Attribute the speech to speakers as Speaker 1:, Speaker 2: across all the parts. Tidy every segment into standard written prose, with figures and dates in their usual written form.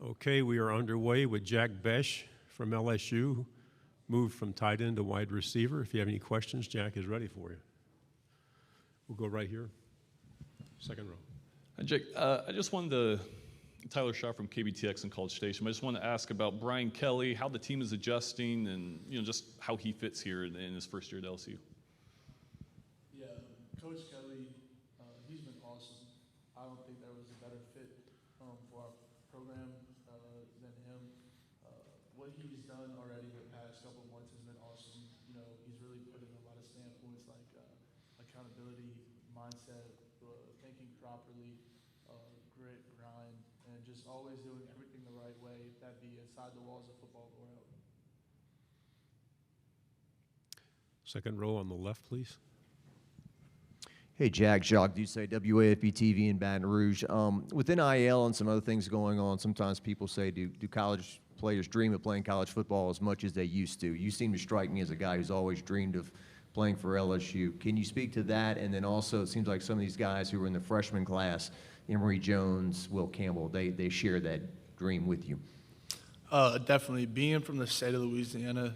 Speaker 1: Okay, we are underway with Jack Bech from LSU, moved from tight end to wide receiver. If you have any questions, Jack is ready for you. We'll go right here, second row.
Speaker 2: Hi, Jake. I just wanted to, Tyler Shaw from KBTX and College Station. I just wanted to ask about Brian Kelly, how the team is adjusting, and just how he fits here in his first year at LSU.
Speaker 3: Yeah, Coach Kelly, he's been awesome. I don't think there was a better fit for our program than him. What he's done already the past couple of months has been awesome. He's really put in a lot of standpoints like accountability, mindset, thinking properly, grit, grind, and just always doing everything the right way, that be inside the walls of football or out.
Speaker 1: Second row on the left, please.
Speaker 4: Hey, Jack Ducey, WAFB-TV in Baton Rouge. With NIL and some other things going on, sometimes people say, do college players dream of playing college football as much as they used to? You seem to strike me as a guy who's always dreamed of playing for LSU. Can you speak to that? And then also, it seems like some of these guys who were in the freshman class, Emory Jones, Will Campbell, they share that dream with you.
Speaker 3: Definitely. Being from the state of Louisiana,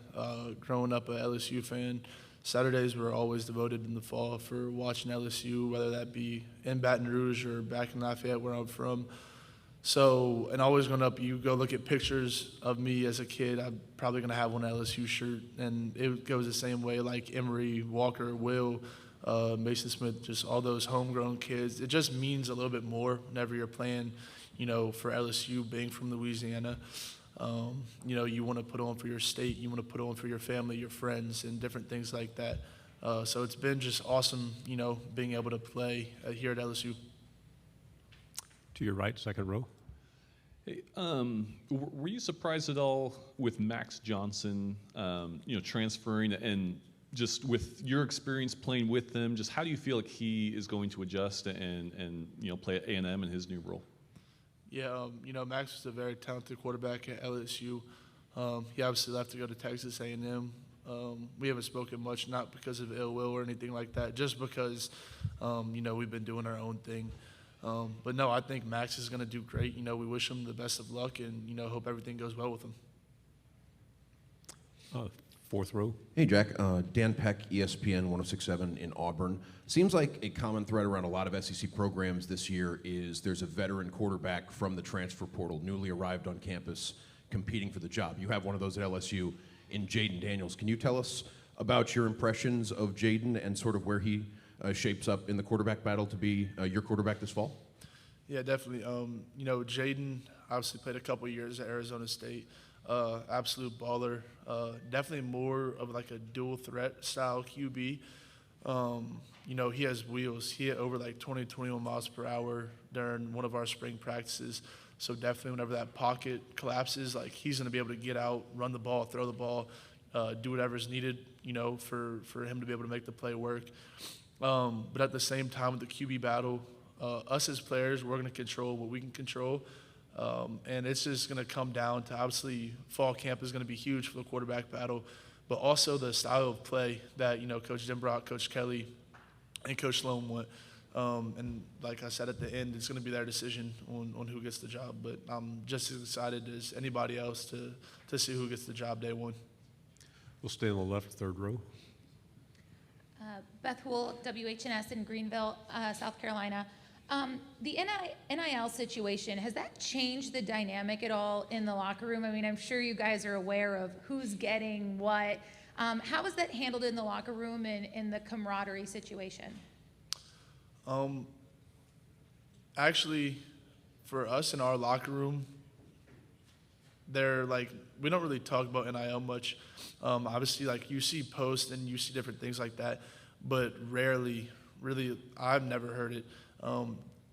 Speaker 3: growing up a LSU fan, Saturdays were always devoted in the fall for watching LSU, whether that be in Baton Rouge or back in Lafayette where I'm from. So, and always growing up, you go look at pictures of me as a kid, I'm probably going to have one LSU shirt. And it goes the same way, like Emory, Walker, Will, Mason Smith, just all those homegrown kids. It just means a little bit more whenever you're playing, for LSU, being from Louisiana. You want to put on for your state, you want to put on for your family, your friends, and different things like that. So it's been just awesome, being able to play here at LSU.
Speaker 1: To your right, second row.
Speaker 2: Hey, were you surprised at all with Max Johnson, transferring, and just with your experience playing with them, just how do you feel like he is going to adjust and play at A&M in his new role?
Speaker 3: Yeah, Max is a very talented quarterback at LSU. He obviously left to go to Texas A&M. We haven't spoken much, not because of ill will or anything like that, just because, we've been doing our own thing. But no, I think Max is going to do great. We wish him the best of luck and, hope everything goes well with him.
Speaker 1: Fourth row.
Speaker 5: Hey, Jack. Dan Peck, ESPN 106.7 in Auburn. Seems like a common thread around a lot of SEC programs this year is there's a veteran quarterback from the transfer portal, newly arrived on campus, competing for the job. You have one of those at LSU in Jaden Daniels. Can you tell us about your impressions of Jaden and sort of where he shapes up in the quarterback battle to be your quarterback this fall?
Speaker 3: Yeah, definitely. Jaden obviously played a couple of years at Arizona State. Absolute baller. Definitely more of like a dual threat style QB. He has wheels. He hit over like 21 miles per hour during one of our spring practices. So definitely whenever that pocket collapses, like he's going to be able to get out, run the ball, throw the ball, do whatever's needed, for him to be able to make the play work. But at the same time with the QB battle, us as players, we're going to control what we can control. And it's just going to come down to, obviously, fall camp is going to be huge for the quarterback battle, but also the style of play that, Coach Denbrock, Coach Kelly, and Coach Sloan want. And like I said at the end, it's going to be their decision on who gets the job. But I'm just as excited as anybody else to see who gets the job day one.
Speaker 1: We'll stay on the left, third row.
Speaker 6: Beth Wool, WHNS in Greenville, South Carolina. The NIL situation, has that changed the dynamic at all in the locker room? I mean, I'm sure you guys are aware of who's getting what. How is that handled in the locker room and in the camaraderie situation?
Speaker 3: Actually, for us in our locker room, we don't really talk about NIL much. Obviously, like you see posts and you see different things like that, but rarely, really, I've never heard it.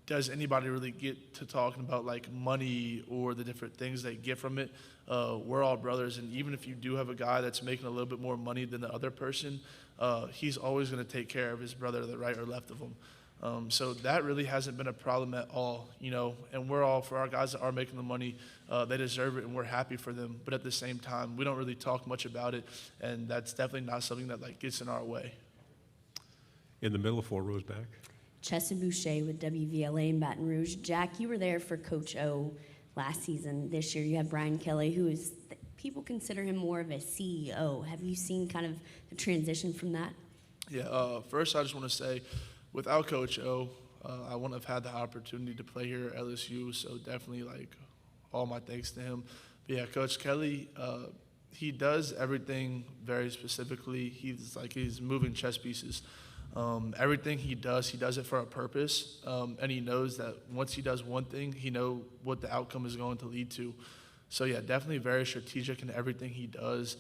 Speaker 3: Does anybody really get to talking about like money or the different things they get from it? We're all brothers, and even if you do have a guy that's making a little bit more money than the other person, he's always going to take care of his brother to the right or left of him. So that really hasn't been a problem at all, and we're all, for our guys that are making the money, they deserve it and we're happy for them. But at the same time, we don't really talk much about it, and that's definitely not something that like gets in our way.
Speaker 1: In the middle, 4 rows back.
Speaker 7: Chessa Boucher with WVLA in Baton Rouge. Jack, you were there for Coach O last season. This year you have Brian Kelly, who is, people consider him more of a CEO. Have you seen kind of the transition from that?
Speaker 3: Yeah, first I just want to say, without Coach O, I wouldn't have had the opportunity to play here at LSU, so definitely, like, all my thanks to him. But yeah, Coach Kelly, he does everything very specifically. He's moving chess pieces. Everything he does it for a purpose, and he knows that once he does one thing, he knows what the outcome is going to lead to. So yeah, definitely very strategic in everything he does.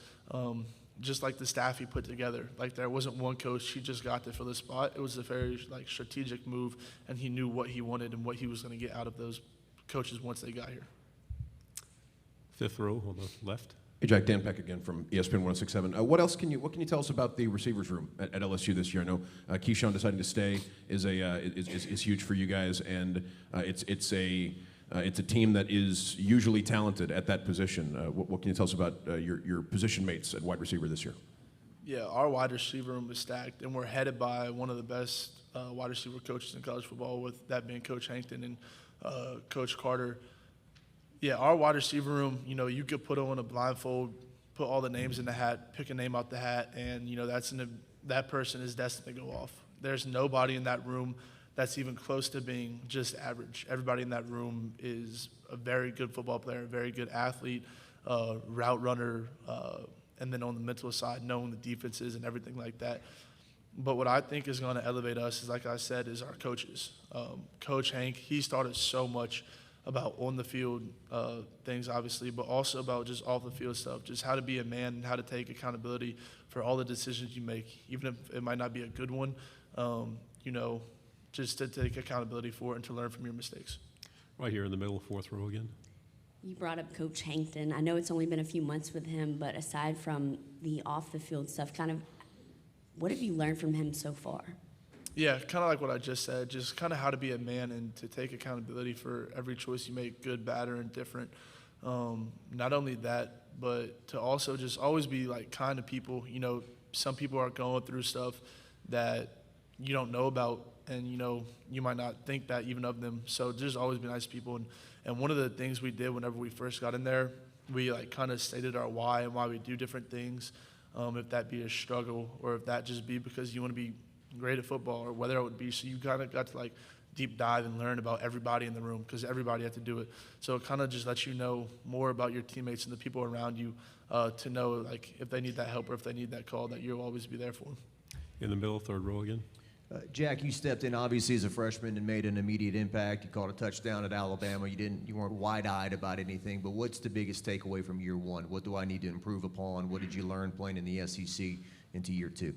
Speaker 3: Just like the staff he put together. Like, there wasn't one coach he just got to fill the spot. It was a very, like, strategic move, and he knew what he wanted and what he was going to get out of those coaches once they got here.
Speaker 1: Fifth row on the left.
Speaker 5: Hey, Jack, Dan Peck again from ESPN 1067. What else can you tell us about the receivers room at LSU this year? I know Keyshawn deciding to stay is huge for you guys, and it's a team that is usually talented at that position. What can you tell us about your position mates at wide receiver this year?
Speaker 3: Yeah, our wide receiver room is stacked, and we're headed by one of the best wide receiver coaches in college football, with that being Coach Hankton and Coach Carter. Yeah, our wide receiver room, you could put on a blindfold, put all the names in the hat, pick a name out the hat, and, that person is destined to go off. There's nobody in that room that's even close to being just average. Everybody in that room is a very good football player, a very good athlete, route runner, and then on the mental side, knowing the defenses and everything like that. But what I think is going to elevate us is, like I said, is our coaches. Coach Hank, he started so much about on the field things, obviously, but also about just off the field stuff, just how to be a man and how to take accountability for all the decisions you make, even if it might not be a good one, just to take accountability for it and to learn from your mistakes.
Speaker 1: Right here in the middle, fourth row again.
Speaker 7: You brought up Coach Hankton. I know it's only been a few months with him, but aside from the off-the-field stuff, kind of what have you learned from him so far?
Speaker 3: Yeah, kind of like what I just said, just kind of how to be a man and to take accountability for every choice you make, good, bad, or indifferent. Not only that, but to also just always be, like, kind to people. Some people are going through stuff that you don't know about, and, you might not think that even of them. So just always be nice to people. And one of the things we did whenever we first got in there, we, like, kind of stated our why and why we do different things, if that be a struggle or if that just be because you want to be great at football, or whether it would be so you kind of got to, like, deep dive and learn about everybody in the room, because everybody had to do it. So it kind of just lets you know more about your teammates and the people around you, to know, like, if they need that help or if they need that call, that you'll always be there for them.
Speaker 1: In the middle, third row again.
Speaker 4: Jack, you stepped in obviously as a freshman and made an immediate impact. You caught a touchdown at Alabama. You weren't wide-eyed about anything, but what's the biggest takeaway from year one? What do I need to improve upon? What did you learn playing in the SEC into year two?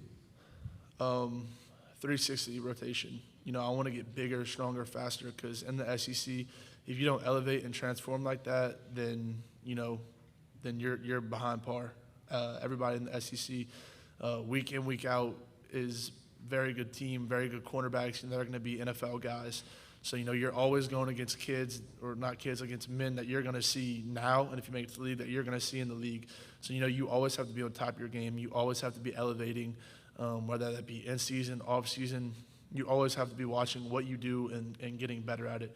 Speaker 3: 360 rotation. I want to get bigger, stronger, faster, because in the SEC, if you don't elevate and transform like that, then you're behind par. Everybody in the SEC, week in, week out, is very good team, very good cornerbacks, and they're going to be NFL guys. So, you're always going against kids, or not kids, against men that you're going to see now, and if you make it to the league, that you're going to see in the league. So, you always have to be on top of your game. You always have to be elevating, whether that be in season, off season. You always have to be watching what you do and getting better at it.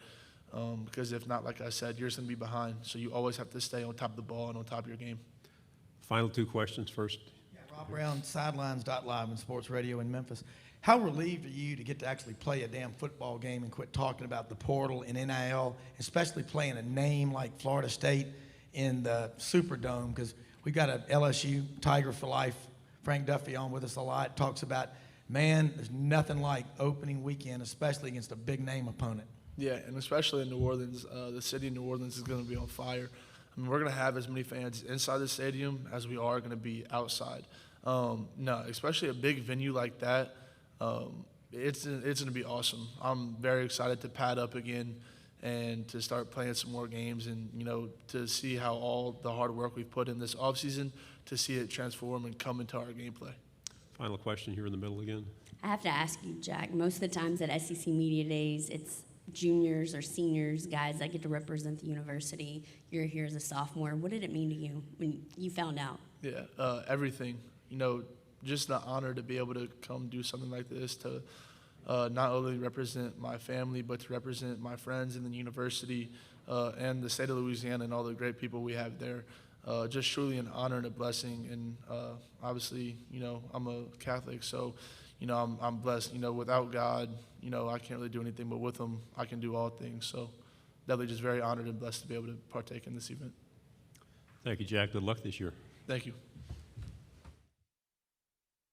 Speaker 3: Because if not, like I said, you're just going to be behind. So you always have to stay on top of the ball and on top of your game.
Speaker 1: Final two questions first.
Speaker 8: Yeah, Rob Brown, Sidelines.live in sports radio in Memphis. How relieved are you to get to actually play a damn football game and quit talking about the portal and NIL, especially playing a name like Florida State in the Superdome? Because we've got a LSU Tiger for life, Frank Duffy, on with us a lot, talks about, man, there's nothing like opening weekend, especially against a big-name opponent.
Speaker 3: Yeah, and especially in New Orleans, the city of New Orleans is going to be on fire. I mean, we're going to have as many fans inside the stadium as we are going to be outside. No, especially a big venue like that, it's going to be awesome. I'm very excited to pad up again and to start playing some more games, and to see how all the hard work we've put in this offseason, to see it transform and come into our gameplay.
Speaker 1: Final question here in the middle again.
Speaker 7: I have to ask you, Jack, most of the times at SEC Media Days, it's juniors or seniors, guys that get to represent the university. You're here as a sophomore. What did it mean to you when you found out?
Speaker 3: Yeah, everything. Just the honor to be able to come do something like this, to not only represent my family, but to represent my friends in the university, and the state of Louisiana and all the great people we have there. Just truly an honor and a blessing. And obviously, I'm a Catholic, so, I'm blessed. Without God, I can't really do anything, but with Him, I can do all things. So definitely just very honored and blessed to be able to partake in this event.
Speaker 1: Thank you, Jack. Good luck this year.
Speaker 3: Thank you.